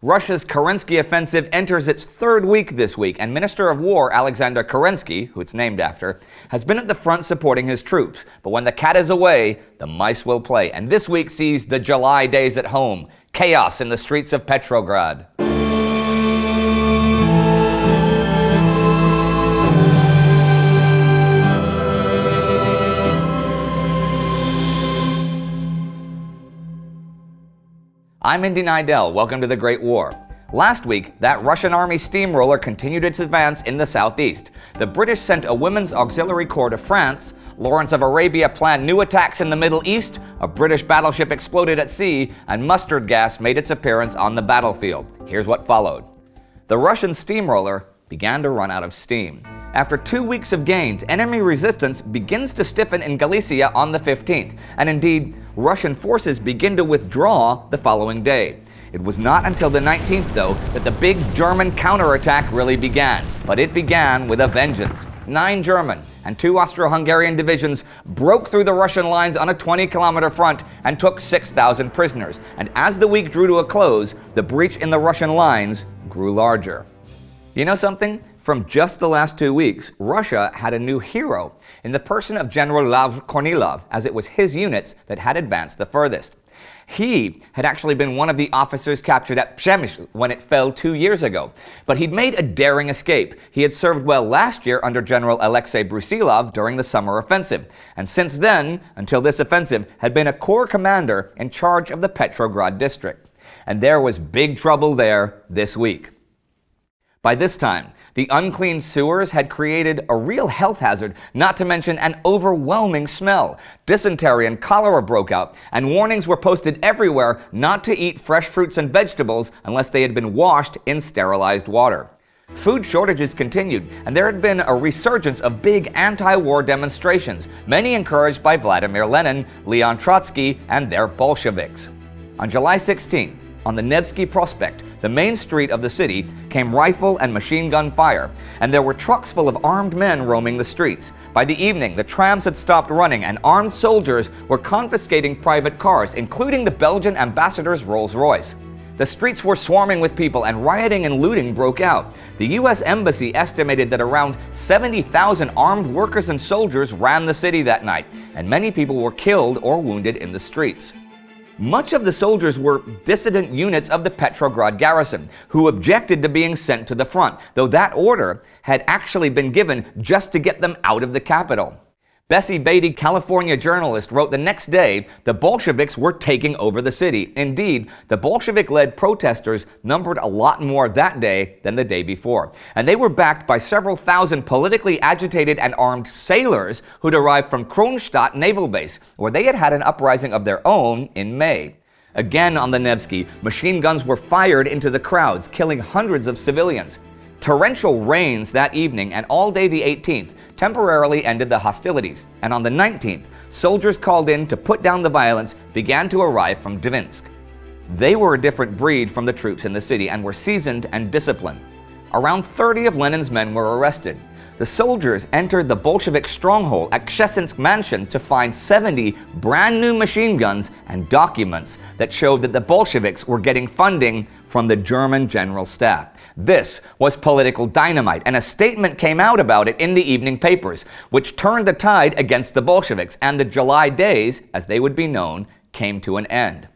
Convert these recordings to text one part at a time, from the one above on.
Russia's Kerensky offensive enters its third week this week, and Minister of War Alexander Kerensky, who it's named after, has been at the front supporting his troops. But when the cat is away, the mice will play. And this week sees the July days at home. Chaos in the streets of Petrograd. I'm Indy Nidell. Welcome to the Great War. Last week, that Russian army steamroller continued its advance in the southeast. The British sent a women's auxiliary corps to France. Lawrence of Arabia planned new attacks in the Middle East. A British battleship exploded at sea, and mustard gas made its appearance on the battlefield. Here's what followed. The Russian steamroller began to run out of steam. After 2 weeks of gains, enemy resistance begins to stiffen in Galicia on the 15th, and indeed, Russian forces begin to withdraw the following day. It was not until the 19th, though, that the big German counterattack really began. But it began with a vengeance. 9 German and 2 Austro-Hungarian divisions broke through the Russian lines on a 20-kilometer front and took 6,000 prisoners. And as the week drew to a close, the breach in the Russian lines grew larger. You know something? From just the last 2 weeks, Russia had a new hero in the person of General Lav Kornilov, as it was his units that had advanced the furthest. He had actually been one of the officers captured at Przemysl when it fell 2 years ago. But he'd made a daring escape. He had served well last year under General Alexei Brusilov during the summer offensive. And since then, until this offensive, had been a corps commander in charge of the Petrograd district. And there was big trouble there this week. By this time, the unclean sewers had created a real health hazard, not to mention an overwhelming smell. Dysentery and cholera broke out, and warnings were posted everywhere not to eat fresh fruits and vegetables unless they had been washed in sterilized water. Food shortages continued, and there had been a resurgence of big anti-war demonstrations, many encouraged by Vladimir Lenin, Leon Trotsky, and their Bolsheviks. On July 16th, on the Nevsky Prospect, the main street of the city, came rifle and machine gun fire, and there were trucks full of armed men roaming the streets. By the evening, the trams had stopped running, and armed soldiers were confiscating private cars, including the Belgian ambassador's Rolls-Royce. The streets were swarming with people, and rioting and looting broke out. The U.S. Embassy estimated that around 70,000 armed workers and soldiers ran the city that night, and many people were killed or wounded in the streets. Much of the soldiers were dissident units of the Petrograd garrison, who objected to being sent to the front, though that order had actually been given just to get them out of the capital. Bessie Beatty, California journalist, wrote the next day the Bolsheviks were taking over the city. Indeed, the Bolshevik-led protesters numbered a lot more that day than the day before. And they were backed by several thousand politically agitated and armed sailors who'd arrived from Kronstadt Naval Base, where they had had an uprising of their own in May. Again on the Nevsky, machine guns were fired into the crowds, killing hundreds of civilians. Torrential rains that evening and all day the 18th temporarily ended the hostilities, and on the 19th, soldiers called in to put down the violence began to arrive from Dvinsk. They were a different breed from the troops in the city and were seasoned and disciplined. Around 30 of Lenin's men were arrested. The soldiers entered the Bolshevik stronghold at Kshestinsk Mansion to find 70 brand new machine guns and documents that showed that the Bolsheviks were getting funding from the German General Staff. This was political dynamite, and a statement came out about it in the evening papers, which turned the tide against the Bolsheviks, and the July days, as they would be known, came to an end.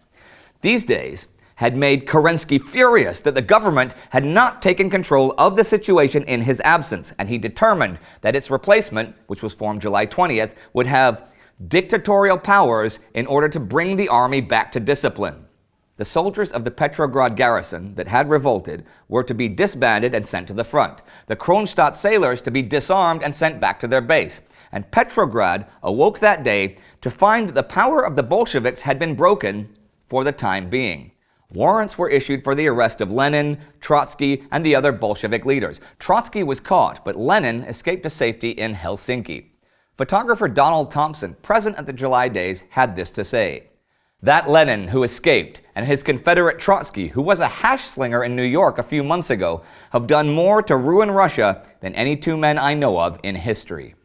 These days had made Kerensky furious that the government had not taken control of the situation in his absence, and he determined that its replacement, which was formed July 20th, would have dictatorial powers in order to bring the army back to discipline. The soldiers of the Petrograd garrison that had revolted were to be disbanded and sent to the front, the Kronstadt sailors to be disarmed and sent back to their base. And Petrograd awoke that day to find that the power of the Bolsheviks had been broken for the time being. Warrants were issued for the arrest of Lenin, Trotsky, and the other Bolshevik leaders. Trotsky was caught, but Lenin escaped to safety in Helsinki. Photographer Donald Thompson, present at the July days, had this to say. That Lenin who escaped and his Confederate Trotsky, who was a hash slinger in New York a few months ago, have done more to ruin Russia than any two men I know of in history.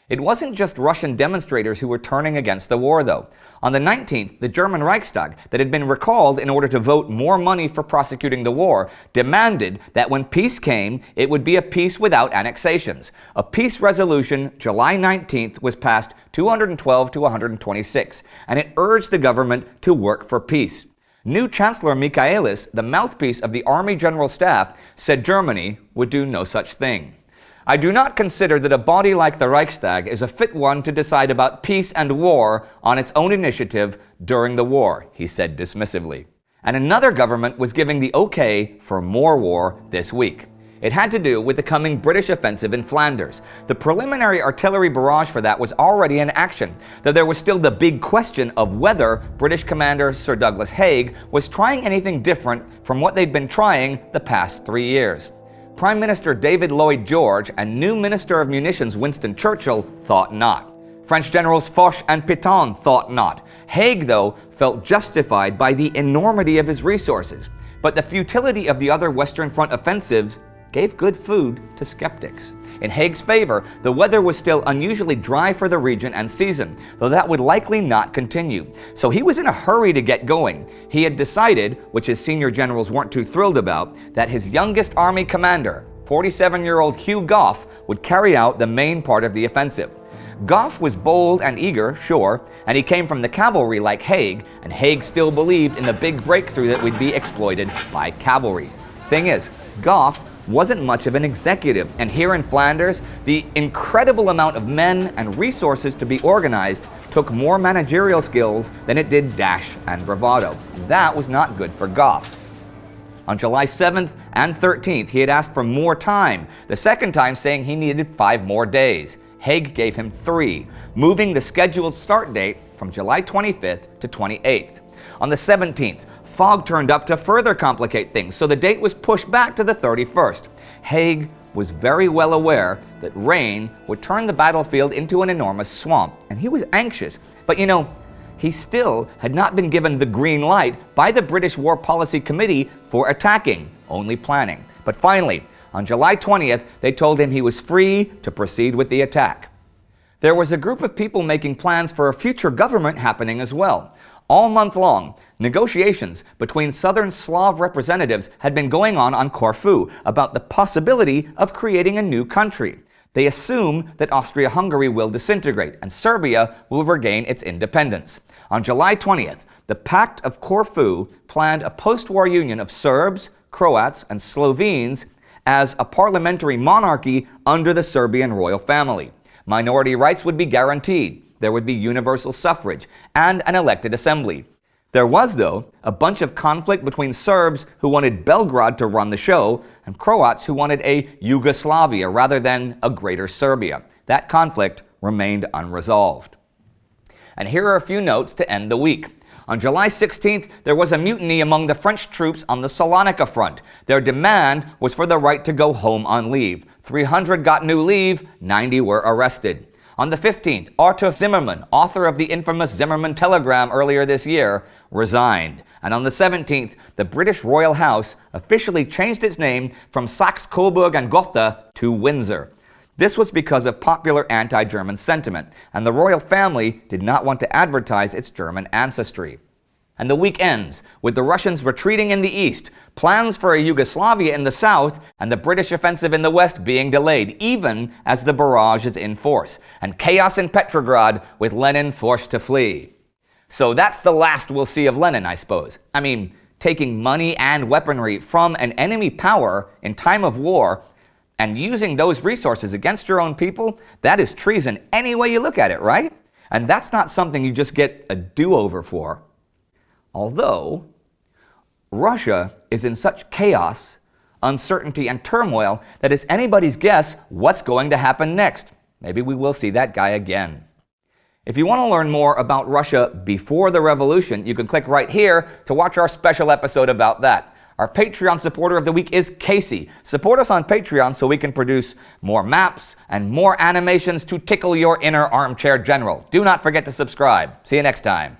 It wasn't just Russian demonstrators who were turning against the war, though. On the 19th, the German Reichstag, that had been recalled in order to vote more money for prosecuting the war, demanded that when peace came, it would be a peace without annexations. A peace resolution, July 19th, was passed 212 to 126, and it urged the government to work for peace. New Chancellor Michaelis, the mouthpiece of the Army General Staff, said Germany would do no such thing. I do not consider that a body like the Reichstag is a fit one to decide about peace and war on its own initiative during the war, he said dismissively. And another government was giving the okay for more war this week. It had to do with the coming British offensive in Flanders. The preliminary artillery barrage for that was already in action, though there was still the big question of whether British Commander Sir Douglas Haig was trying anything different from what they'd been trying the past 3 years. Prime Minister David Lloyd George and new Minister of Munitions Winston Churchill thought not. French Generals Foch and Pétain thought not. Haig, though, felt justified by the enormity of his resources. But the futility of the other Western Front offensives gave good food to skeptics. In Haig's favor, the weather was still unusually dry for the region and season, though that would likely not continue. So he was in a hurry to get going. He had decided, which his senior generals weren't too thrilled about, that his youngest army commander, 47-year-old Hugh Gough, would carry out the main part of the offensive. Gough was bold and eager, sure, and he came from the cavalry like Haig, and Haig still believed in the big breakthrough that would be exploited by cavalry. Thing is, Gough wasn't much of an executive, and here in Flanders, the incredible amount of men and resources to be organized took more managerial skills than it did dash and bravado, and that was not good for Gough. On July 7th and 13th, he had asked for more time, the second time saying he needed 5 more days. Haig gave him 3, moving the scheduled start date from July 25th to 28th. On the 17th, fog turned up to further complicate things, so the date was pushed back to the 31st. Haig was very well aware that rain would turn the battlefield into an enormous swamp, and he was anxious. But he still had not been given the green light by the British War Policy Committee for attacking, only planning. But finally, on July 20th, they told him he was free to proceed with the attack. There was a group of people making plans for a future government happening as well. All month long, negotiations between Southern Slav representatives had been going on Corfu about the possibility of creating a new country. They assume that Austria-Hungary will disintegrate and Serbia will regain its independence. On July 20th, the Pact of Corfu planned a post-war union of Serbs, Croats, and Slovenes as a parliamentary monarchy under the Serbian royal family. Minority rights would be guaranteed. There would be universal suffrage and an elected assembly. There was, though, a bunch of conflict between Serbs who wanted Belgrade to run the show and Croats who wanted a Yugoslavia rather than a Greater Serbia. That conflict remained unresolved. And here are a few notes to end the week. On July 16th, there was a mutiny among the French troops on the Salonika front. Their demand was for the right to go home on leave. 300 got new leave, 90 were arrested. On the 15th, Arthur Zimmermann, author of the infamous Zimmermann telegram earlier this year, resigned. And on the 17th, the British Royal House officially changed its name from Saxe-Coburg and Gotha to Windsor. This was because of popular anti-German sentiment, and the royal family did not want to advertise its German ancestry. And the week ends with the Russians retreating in the east, plans for a Yugoslavia in the south, and the British offensive in the west being delayed, even as the barrage is in force, and chaos in Petrograd with Lenin forced to flee. So that's the last we'll see of Lenin, I suppose. I mean, taking money and weaponry from an enemy power in time of war and using those resources against your own people, that is treason any way you look at it, right? And that's not something you just get a do-over for. Although, Russia is in such chaos, uncertainty, and turmoil that it's anybody's guess what's going to happen next. Maybe we will see that guy again. If you want to learn more about Russia before the revolution, you can click right here to watch our special episode about that. Our Patreon supporter of the week is Casey. Support us on Patreon so we can produce more maps and more animations to tickle your inner armchair general. Do not forget to subscribe. See you next time.